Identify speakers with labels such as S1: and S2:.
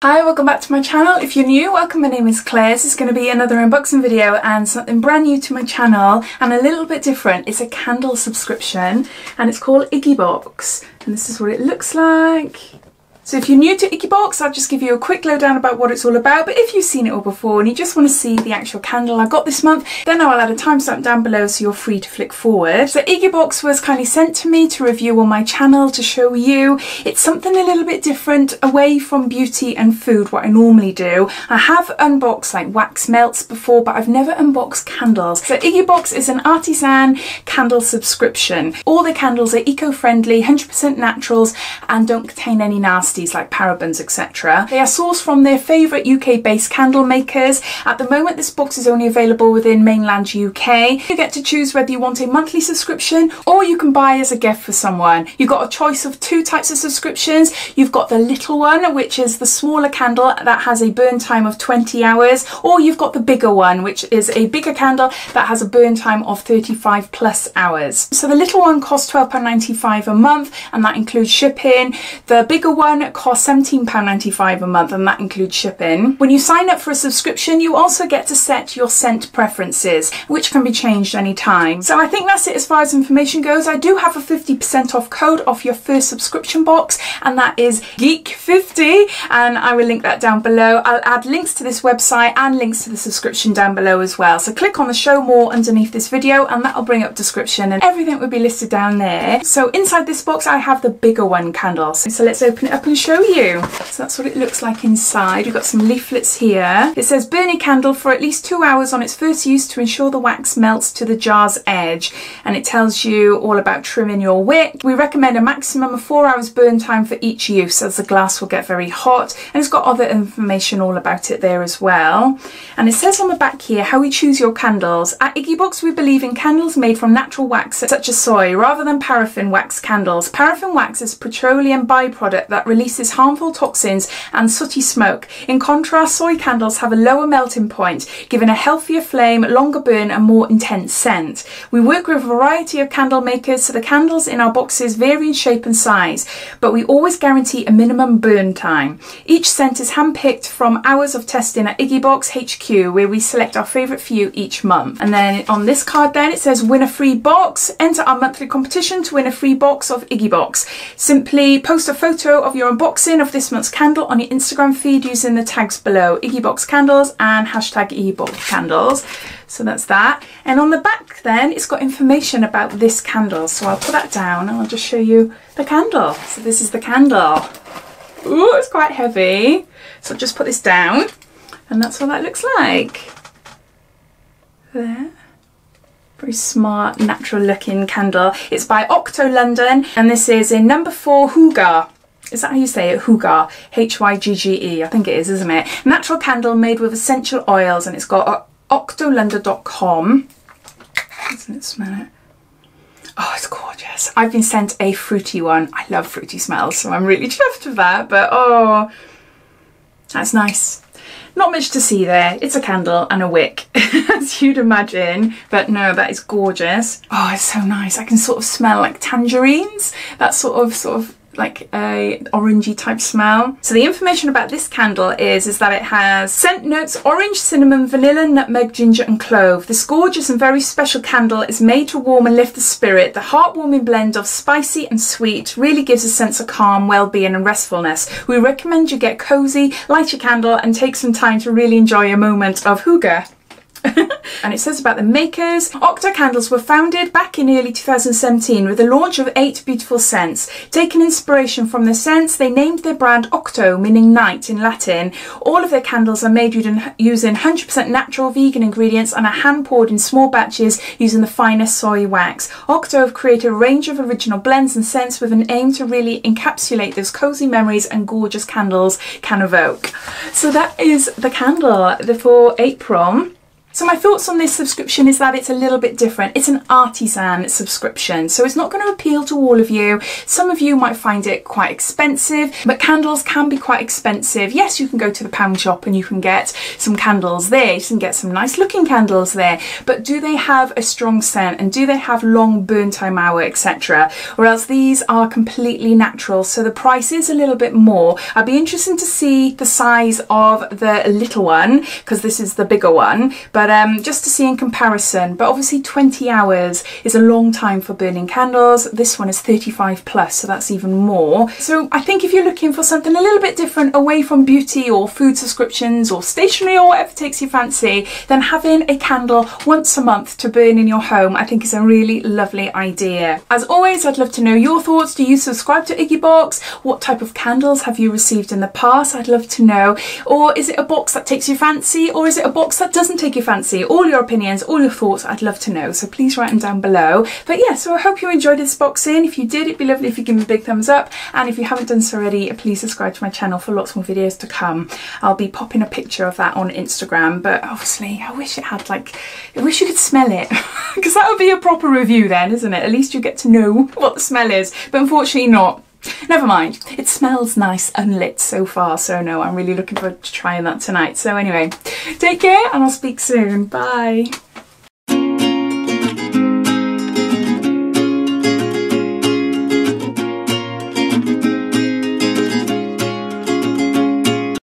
S1: Hi, welcome back to my channel. If you're new, welcome. My name is Claire. This is going to be another unboxing video and something brand new to my channel and a little bit different. It's a candle subscription and it's called Iggy Box, and this is what it looks like. So if you're new to Iggy Box, I'll just give you a quick lowdown about what it's all about, but if you've seen it all before and you just want to see the actual candle I got this month, then I'll add a timestamp down below so you're free to flick forward. So Iggy Box was kindly sent to me to review on my channel to show you. It's something a little bit different, away from beauty and food, what I normally do. I have unboxed like wax melts before, but I've never unboxed candles. So Iggy Box is an Artisan candle subscription. All the candles are eco-friendly, 100% naturals, and don't contain any nasties like parabens, etc. They are sourced from their favourite UK-based candle makers. At the moment, this box is only available within mainland UK. You get to choose whether you want a monthly subscription or you can buy as a gift for someone. You've got a choice of two types of subscriptions. You've got the little one, which is the smaller candle that has a burn time of 20 hours, or you've got the bigger one, which is a bigger candle that has a burn time of 35 plus hours. So the little one costs £12.95 a month, and that includes shipping. The bigger one costs £17.95 a month, and that includes shipping. When you sign up for a subscription, you also get to set your scent preferences, which can be changed anytime. So I think that's it as far as information goes. I do have a 50% off code off your first subscription box, and that is GEEK50, and I will link that down below. I'll add links to this website and links to the subscription down below as well. So click on the show more underneath this video and that'll bring up description and everything will be listed down there. So inside this box I have the bigger one candle. So let's open it up and show you. So that's what it looks like inside. We've got some leaflets here. It says burn your candle for at least 2 hours on its first use to ensure the wax melts to the jar's edge, and it tells you all about trimming your wick. We recommend a maximum of 4 hours burn time for each use, as the glass will get very hot, and it's got other information all about it there as well. And it says on the back here how we choose your candles. At Iggy Box we believe in candles made from natural wax such as soy rather than paraffin wax candles. Paraffin wax is a petroleum byproduct that releases harmful toxins and sooty smoke. In contrast, soy candles have a lower melting point, giving a healthier flame, longer burn and more intense scent. We work with a variety of candle makers, so the candles in our boxes vary in shape and size, but we always guarantee a minimum burn time. Each scent is handpicked from hours of testing at Iggy Box HQ, where we select our favourite few each month. And then on this card then it says win a free box. Enter our monthly competition to win a free box of Iggy Box. Simply post a photo of your unboxing of this month's candle on your Instagram feed using the tags below, Iggy Box Candles and hashtag Iggy Box Candles. So that's that. And on the back then it's got information about this candle. So I'll put that down and I'll just show you the candle. So this is the candle. Ooh, it's quite heavy. So I'll just put this down and that's what that looks like. There. Very smart, natural looking candle. It's by Octo London and this is in number 4 Hygge. Is that how you say it? Hygge. Hygge. I think it is, isn't it? Natural candle made with essential oils, and it's got octolondon.com. Doesn't it smell it? Oh, it's gorgeous. I've been sent a fruity one. I love fruity smells, so I'm really chuffed with that. But oh, that's nice. Not much to see there. It's a candle and a wick, as you'd imagine. But no, that is gorgeous. Oh, it's so nice. I can sort of smell like tangerines. That sort of like a orangey type smell. So the information about this candle is that it has scent notes: orange, cinnamon, vanilla, nutmeg, ginger and clove. This gorgeous and very special candle is made to warm and lift the spirit. The heartwarming blend of spicy and sweet really gives a sense of calm, well-being and restfulness. We recommend you get cozy, light your candle and take some time to really enjoy a moment of hygge. And it says about the makers. Octo Candles were founded back in early 2017 with the launch of 8 beautiful scents. Taking inspiration from the scents, they named their brand Octo, meaning night in Latin. All of their candles are made using 100% natural vegan ingredients and are hand poured in small batches using the finest soy wax. Octo have created a range of original blends and scents with an aim to really encapsulate those cozy memories and gorgeous candles can evoke. So that is the candle for April. So my thoughts on this subscription is that it's a little bit different. It's an Artisan subscription, so it's not going to appeal to all of you. Some of you might find it quite expensive, but candles can be quite expensive. Yes, you can go to the pound shop and you can get some candles there. You can get some nice looking candles there, but do they have a strong scent and do they have long burn time hour, etc.? Or else these are completely natural, so the price is a little bit more. I'd be interested to see the size of the little one, because this is the bigger one, but just to see in comparison. But obviously 20 hours is a long time for burning candles. This one is 35 plus, so that's even more. So I think if you're looking for something a little bit different away from beauty or food subscriptions or stationery or whatever takes your fancy, then having a candle once a month to burn in your home I think is a really lovely idea. As always, I'd love to know your thoughts. Do you subscribe to Iggy Box? What type of candles have you received in the past? I'd love to know. Or is it a box that takes your fancy, or is it a box that doesn't take your fancy? All your opinions, all your thoughts, I'd love to know, so please write them down below. But yeah, so I hope you enjoyed this boxing. If you did, it'd be lovely if you give me a big thumbs up, and if you haven't done so already, please subscribe to my channel for lots more videos to come. I'll be popping a picture of that on Instagram, but obviously I wish it had like, I wish you could smell it because that would be a proper review then, isn't it? At least you get to know what the smell is, but unfortunately not. Never mind, it smells nice unlit so far, so no, I'm really looking forward to trying that tonight. So anyway, take care and I'll speak soon. Bye.